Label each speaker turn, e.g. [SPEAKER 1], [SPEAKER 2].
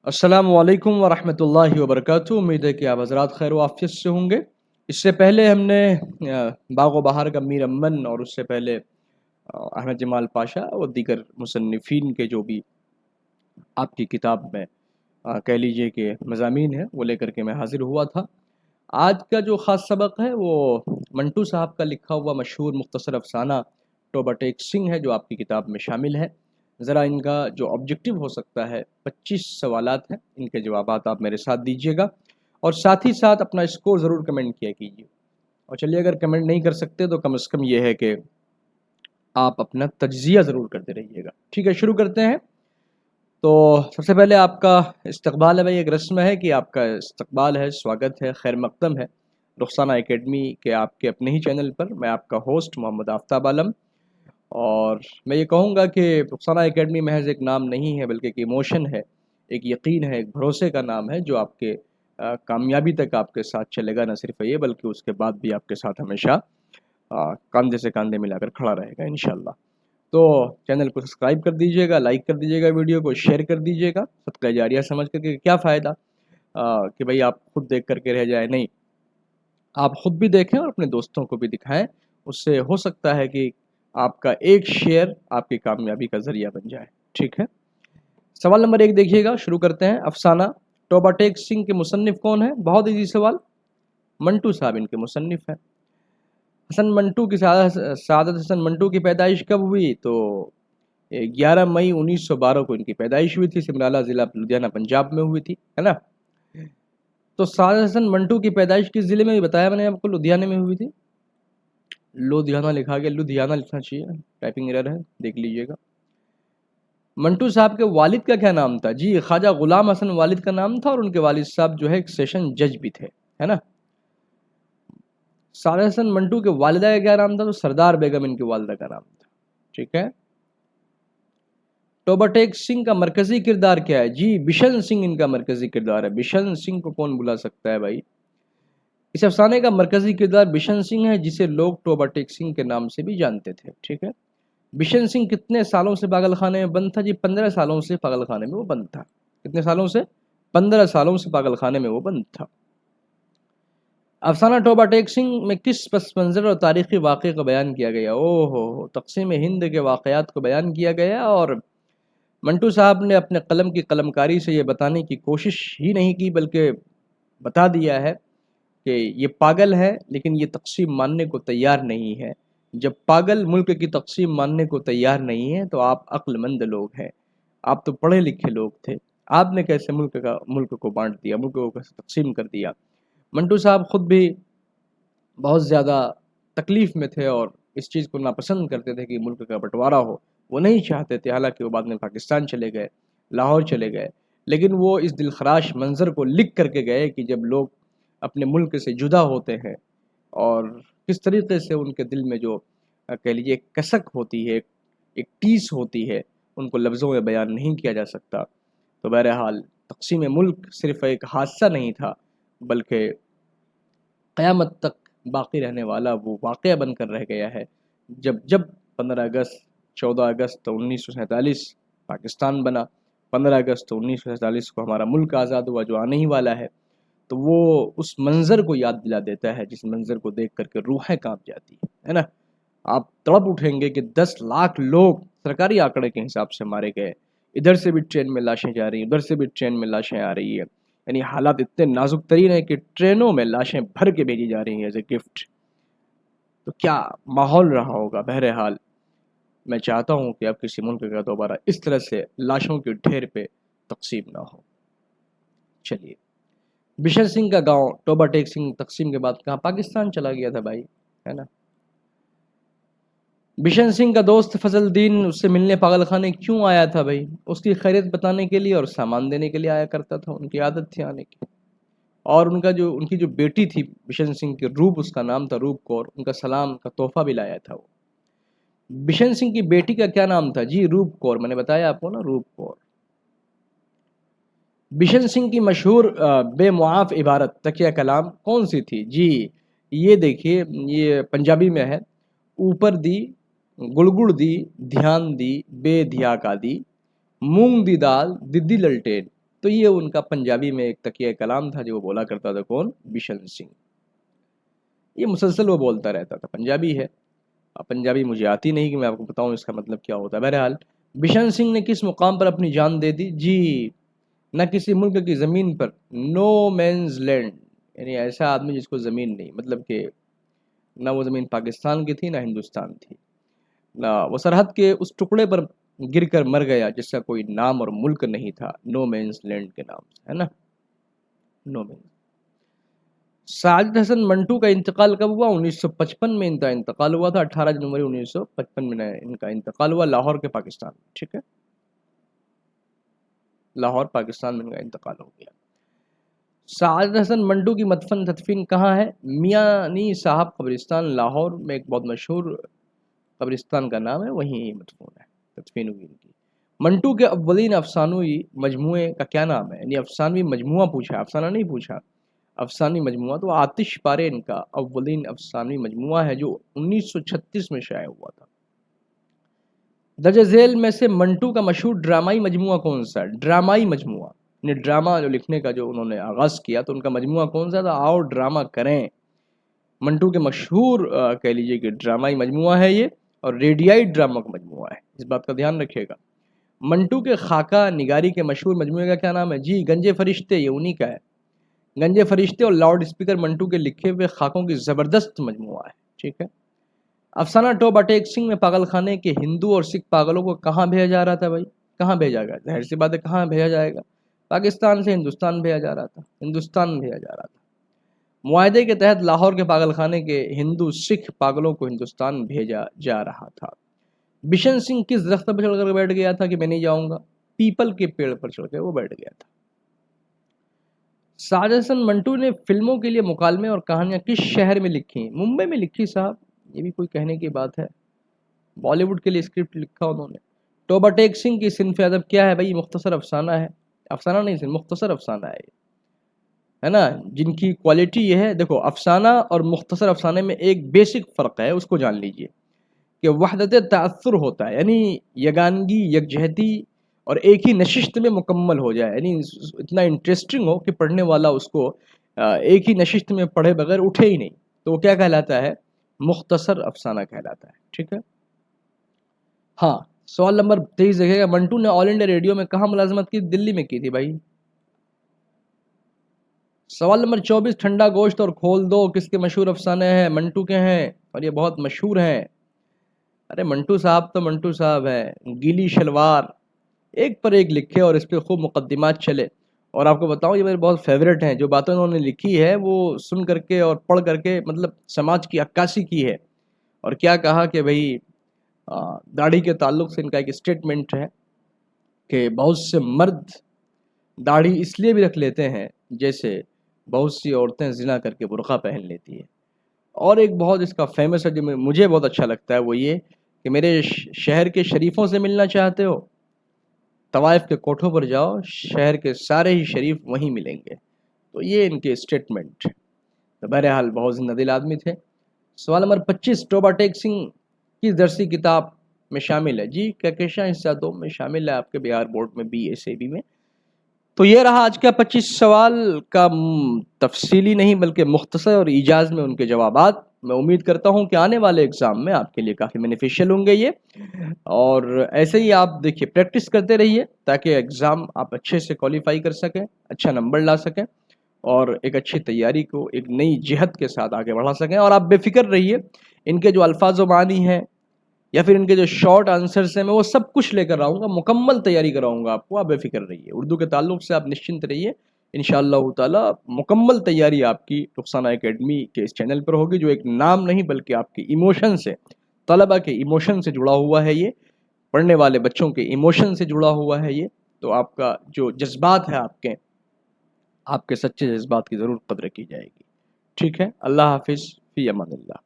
[SPEAKER 1] अस्सलाम वालेकुम वरहमतुल्लाहि वबरकातुहू। उम्मीद है कि आप हज़रात खैर आफियत से होंगे। इससे पहले हमने बाग़ बहार का मीर अमन और उससे पहले अहमद जमाल पाशा और दीगर मुसन्निफ़ीन के जो भी आपकी किताब में कह लीजिए कि मज़ामीन है वो लेकर के मैं हाज़िर हुआ था। आज का जो ख़ास सबक है वो मंटू साहब का लिखा हुआ मशहूर मुख्तसर अफ़साना तोबा टेक सिंह है, जो आपकी किताब में शामिल है। ज़रा इनका जो ऑब्जेक्टिव हो सकता है 25 सवालात हैं, इनके जवाबात आप मेरे साथ दीजिएगा और साथ ही साथ अपना स्कोर ज़रूर कमेंट किया कीजिए। और चलिए, अगर कमेंट नहीं कर सकते तो कम से कम ये है कि आप अपना तज्ज़िया ज़रूर करते रहिएगा। ठीक है, शुरू करते हैं। तो सबसे पहले आपका इस्तकबाल है भाई, एक रस्म है कि आपका इस्तकबाल है, स्वागत है, खैर मक़दम है रुखसाना एकेडमी के आपके अपने ही चैनल पर। मैं आपका होस्ट मोहम्मद आफ्ताब आलम, और मैं ये कहूँगा कि रुखसाना एकेडमी महज एक नाम नहीं है बल्कि एक इमोशन है, एक यकीन है, एक भरोसे का नाम है जो आपके कामयाबी तक आपके साथ चलेगा। न सिर्फ ये बल्कि उसके बाद भी आपके साथ हमेशा कंधे से कंधे मिलाकर खड़ा रहेगा इंशाल्लाह। तो चैनल को सब्सक्राइब कर दीजिएगा, लाइक कर दीजिएगा, वीडियो को शेयर कर दीजिएगा, सदका जारिया समझ करके। क्या फ़ायदा कि भाई आप खुद देख करके रह जाए, नहीं, आप खुद भी देखें और अपने दोस्तों को भी दिखाएं। उससे हो सकता है कि आपका एक शेयर आपकी कामयाबी का ज़रिया बन जाए। ठीक है, सवाल नंबर 1 देखिएगा, शुरू करते हैं। अफसाना तोबा टेक सिंह के मुसन्निफ़ कौन है? बहुत ईजी सवाल, मंटू साहब इनके मुसन्निफ़ हैं। हसन मंटू की सादत हसन मंटू की पैदाइश कब हुई? तो 11 मई 1912 को इनकी पैदाइश हुई थी। सिमराला ज़िला लुधियाना पंजाब में हुई थी, है ना। तो सादत हसन मंटू की पैदाइश किस ज़िले में? बताया मैंने आपको, लुधियाना में हुई थी। लुधियाना लिखा गया, लुधियाना लिखना चाहिए, टाइपिंग एरर है, देख लीजिएगा। मंटू साहब के वालिद का क्या नाम था? जी, ख्वाजा गुलाम हसन वालिद का नाम था, और उनके वालिद साहब जो है एक सेशन जज भी थे, है ना। सादत हसन मंटू के वालिदा का क्या नाम था? तो सरदार बेगम इनकी वालिदा का नाम था। ठीक है। तोबा टेक सिंह का मरकजी किरदार क्या है? जी, बिशन सिंह इनका मरकजी किरदार है। बिशन सिंह को कौन भुला सकता है भाई। इस अफसाने का मरकजी किरदार बिशन सिंह है, जिसे लोग तोबा टेक सिंह के नाम से भी जानते थे। ठीक है। बिशन सिंह कितने सालों से पागल खाने में बंद था? जी, 15 सालों से पागल खाने में वो बंद था। कितने सालों से? 15 सालों से पागल खाने में वो बंद था। अफसाना तोबा टेक सिंह में किस पस मंज़र और तारीख़ी वाक़े को बयान किया गया? ओहो, तक़सीम हिंद के वाक़यात को बयान किया गया। और मंटू साहब ने अपने कलम की कलमकारी से ये बताने की कोशिश ही नहीं की, बल्कि बता दिया है कि ये पागल है लेकिन ये तक़सीम मानने को तैयार नहीं है। जब पागल मुल्क की तक़सीम मानने को तैयार नहीं है तो आप अक्लमंद लोग हैं, आप तो पढ़े लिखे लोग थे, आपने कैसे मुल्क को बांट दिया, मुल्क को कैसे तक़सीम कर दिया। मंटू साहब ख़ुद भी बहुत ज़्यादा तकलीफ़ में थे और इस चीज़ को नापसंद करते थे कि मुल्क का बंटवारा हो। वो नहीं चाहते थे, हालांकि वो बाद में पाकिस्तान चले गए, लाहौर चले गए, लेकिन वो इस दिलखराश मंज़र को लिख करके गए कि जब लोग अपने मुल्क से जुदा होते हैं और किस तरीके से उनके दिल में जो कह लीजिए कसक होती है, एक टीस होती है, उनको लफ्ज़ों में बयान नहीं किया जा सकता। तो बहरहाल तक़सीम मुल्क सिर्फ़ एक हादसा नहीं था, बल्कि क़यामत तक बाक़ी रहने वाला वो वाक़या बनकर रह गया है। जब 15 अगस्त 14 अगस्त 1947 पाकिस्तान बना, 15 अगस्त 1947 को हमारा मुल्क आज़ाद हुआ जो आने ही वाला है, तो वो उस मंज़र को याद दिला देता है जिस मंज़र को देख कर के रूहें काँप जाती है ना। आप तड़प उठेंगे कि 10 लाख लोग सरकारी आंकड़े के हिसाब से मारे गए। इधर से भी ट्रेन में लाशें जा रही हैं, उधर से भी ट्रेन में लाशें आ रही है। यानी हालात इतने नाजुक तरीन है कि ट्रेनों में लाशें भर के भेजी जा रही हैं एज ए गिफ्ट। तो क्या माहौल रहा होगा। बहरहाल मैं चाहता हूँ कि अब किसी मुल्क का दोबारा इस तरह से लाशों के ढेर पे तकसीम ना हो। चलिए, बिशन सिंह का गांव तोबा टेक सिंह तकसीम के बाद कहाँ? पाकिस्तान चला गया था भाई, है ना। बिशन सिंह का दोस्त फजलदीन उससे मिलने पागल खाने क्यों आया था भाई? उसकी खैरियत बताने के लिए और सामान देने के लिए आया करता था, उनकी आदत थी आने की। और उनकी जो बेटी थी बिशन सिंह की, रूप उसका नाम था, रूप कौर, उनका सलाम का तोहफा भी लाया था वो। बिशन सिंह की बेटी का क्या नाम था? जी, रूप कौर, मैंने बताया आपको ना, रूप कौर। बिशन सिंह की मशहूर बेमुआफ़ इबारत तकिया कलाम कौन सी थी? जी, ये देखिए, ये पंजाबी में है। ऊपर दी, गुड़गुड़ दी, ध्यान दी, बेधिया का दी, मूंग दी दाल, दिद्दी ललटेन। تو یہ ان کا پنجابی میں ایک تکیہ کلام تھا جو وہ بولا کرتا تھا، کون؟ بشن سنگھ. یہ مسلسل وہ بولتا رہتا تھا. پنجابی ہے، پنجابی مجھے آتی نہیں کہ میں آپ کو بتاؤں اس کا مطلب کیا ہوتا ہے. بہرحال بشن سنگھ نے کس مقام پر اپنی جان دے دی؟ جی، نہ کسی ملک کی زمین پر، نو مینز لینڈ، یعنی ایسا آدمی جس کو زمین نہیں، مطلب کہ نہ وہ زمین پاکستان کی تھی نہ ہندوستان تھی، نہ وہ سرحد کے اس ٹکڑے پر گر کر مر گیا جس کا کوئی نام اور ملک نہیں تھا، نو مینز لینڈ کے نام سے، ہے نا، نو مینز. ساجد حسن منٹو کا انتقال کب ہوا؟ 1955 میں ان کا انتقال ہوا تھا. 18 جنوری 1955 میں ان کا انتقال ہوا لاہور کے پاکستان. ٹھیک ہے، لاہور پاکستان میں ان کا انتقال ہو گیا. ساجد حسن منٹو کی مدفن تدفین کہاں ہے؟ میاں صاحب قبرستان لاہور میں، ایک بہت مشہور قبرستان کا نام ہے، وہیں مدفون ہے، تدفین ہوئی ان کی. منٹو کے اولین افسانوی مجموعے کا کیا نام ہے؟ یعنی افسانوی مجموعہ پوچھا، افسانہ نہیں پوچھا، افسانوی مجموعہ. تو آتش پارے ان کا اولین افسانوی مجموعہ ہے جو 1936 میں شائع ہوا تھا. درج ذیل میں سے منٹو کا مشہور ڈرامائی مجموعہ کون سا ہے؟ ڈرامائی مجموعہ، یعنی ڈرامہ جو لکھنے کا جو انہوں نے آغاز کیا تو ان کا مجموعہ کون سا تھا؟ آؤ ڈرامہ کریں. منٹو کے مشہور کہہ لیجئے کہ ڈرامائی مجموعہ ہے یہ، اور ریڈیائی ڈرامہ کا مجموعہ ہے، اس بات کا دھیان رکھیے گا. منٹو کے خاکہ نگاری کے مشہور مجموعے کا کیا نام ہے؟ جی، گنجے فرشتے، یہ انہی کا ہے. گنجے فرشتے اور لاؤڈ اسپیکر منٹو کے لکھے ہوئے خاکوں کی زبردست مجموعہ ہے. ٹھیک ہے. افسانہ ٹوبہ ٹیک سنگھ میں پاگل خانے کے ہندو اور سکھ پاگلوں کو کہاں بھیجا جا رہا تھا بھائی؟ کہاں بھیجا گیا؟ ظاہر سی بات ہے کہاں بھیجا جائے گا؟ پاکستان سے ہندوستان بھیجا جا رہا تھا، ہندوستان بھیجا جا رہا تھا. معاہدے کے تحت لاہور کے پاگل خانے کے ہندو سکھ پاگلوں کو ہندوستان بھیجا جا رہا تھا. بشن سنگھ کس درخت پر چڑھ کر بیٹھ گیا تھا کہ میں نہیں جاؤں گا؟ پیپل کے پیڑ پر چڑھ کے وہ بیٹھ گیا تھا. ساجد حسن منٹو نے فلموں کے لیے مکالمے اور کہانیاں کس شہر میں لکھی؟ ممبئی میں لکھی صاحب، یہ بھی کوئی کہنے کی بات ہے. بالی ووڈ کے لیے اسکرپٹ لکھا انہوں نے. ٹوبہ ٹیک سنگھ کی صنف ادب کیا ہے بھائی؟ مختصر افسانہ ہے. افسانہ نہیں، مختصر افسانہ ہے نا. جن کی کوالٹی یہ ہے، دیکھو افسانہ اور مختصر افسانے میں ایک بیسک فرق ہے، اس کو جان لیجئے کہ وحدت تأثر ہوتا ہے، یعنی یگانگی، یکجہتی، اور ایک ہی نشست میں مکمل ہو جائے، یعنی اتنا انٹرسٹنگ ہو کہ پڑھنے والا اس کو ایک ہی نشست میں پڑھے بغیر اٹھے ہی نہیں، تو وہ کیا کہلاتا ہے؟ مختصر افسانہ کہلاتا ہے. ٹھیک ہے. ہاں، سوال نمبر 23 دیکھے گا. منٹو نے آل انڈیا ریڈیو میں کہاں ملازمت کی؟ دلی میں کی تھی بھائی. سوال نمبر 24، ٹھنڈا گوشت اور کھول دو کس کے مشہور افسانے ہیں؟ منٹو کے ہیں، اور یہ بہت مشہور ہیں. ارے منٹو صاحب تو منٹو صاحب ہیں. گیلی شلوار، ایک پر ایک لکھے اور اس پہ خوب مقدمات چلے. اور آپ کو بتاؤں یہ میرے بہت فیوریٹ ہیں، جو باتیں انہوں نے لکھی ہے وہ سن کر کے اور پڑھ کر کے مطلب سماج کی عکاسی کی ہے. اور کیا کہا کہ بھائی داڑھی کے تعلق سے ان کا ایک اسٹیٹمنٹ ہے کہ بہت سے مرد داڑھی اس لیے بھی رکھ لیتے ہیں جیسے بہت سی عورتیں زنا کر کے برقع پہن لیتی ہیں. اور ایک بہت اس کا فیمس ہے جو مجھے بہت اچھا لگتا ہے، وہ یہ کہ میرے شہر کے شریفوں سے ملنا چاہتے ہو، طوائف کے کوٹھوں پر جاؤ، شہر کے سارے ہی شریف وہیں ملیں گے. تو یہ ان کے اسٹیٹمنٹ. تو بہرحال بہت زندہ دل آدمی تھے. سوال نمبر 25، ٹوبہ ٹیک سنگھ کس درسی کتاب میں شامل ہے؟ جی، کہکشاں حصہ 2 میں شامل ہے، آپ کے بہار بورڈ میں BSAB میں. تو یہ رہا آج کا 25 سوال کا تفصیلی نہیں بلکہ مختصر اور ایجاز میں ان کے جوابات. میں امید کرتا ہوں کہ آنے والے ایگزام میں آپ کے لیے کافی بینیفیشیل ہوں گے یہ. اور ایسے ہی آپ دیکھیے پریکٹس کرتے رہیے تاکہ ایگزام آپ اچھے سے کوالیفائی کر سکیں، اچھا نمبر لا سکیں، اور ایک اچھی تیاری کو ایک نئی جہت کے ساتھ آگے بڑھا سکیں. اور آپ بے فکر رہیے، ان کے جو الفاظ و معانی ہیں یا پھر ان کے جو شارٹ آنسرز ہیں میں وہ سب کچھ لے کر آؤں گا، مکمل تیاری کراؤں گا آپ کو. آپ بے فکر رہیے، اردو کے تعلق سے آپ نشچنت رہیے. انشاءاللہ تعالی مکمل تیاری آپ کی رخسانہ اکیڈمی کے اس چینل پر ہوگی، جو ایک نام نہیں بلکہ آپ کے ایموشن سے، طلبہ کے ایموشن سے جڑا ہوا ہے، یہ پڑھنے والے بچوں کے ایموشن سے جڑا ہوا ہے یہ. تو آپ کا جو جذبات ہے، آپ کے سچے جذبات کی ضرور قدر کی جائے گی. ٹھیک ہے. اللہ حافظ، فی امان اللہ.